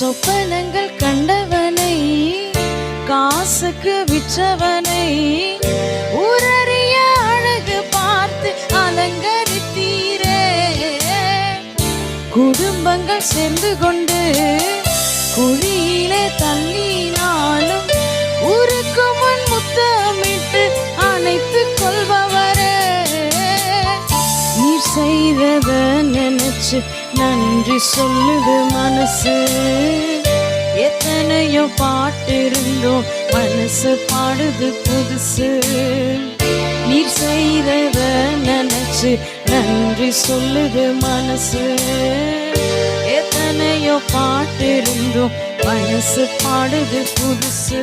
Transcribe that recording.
சொப்பனங்கள் கண்டவனை, காசுக்கு விற்றவனை, ஊரறிய அழகு பார்த்து அலங்கரித்தீரே. குடும்பங்கள் சேர்ந்து கொண்டு குழியிலே தள்ளினாலும் ஊருக்கு முன் முத்தமிட்டு அணைத்துக் கொள்பவரே. நீர் செய்தத நினைச்சு நன்றி சொல்லுது மனசு. எத்தனையோ பாட்டு இருந்தோம், மனசு பாடுது புதுசு. நீர் செய்தத நினைச்சு நன்றி சொல்லுது மனசு. எத்தனையோ பாட்டு இருந்தோம், மனசு பாடுது புதுசு.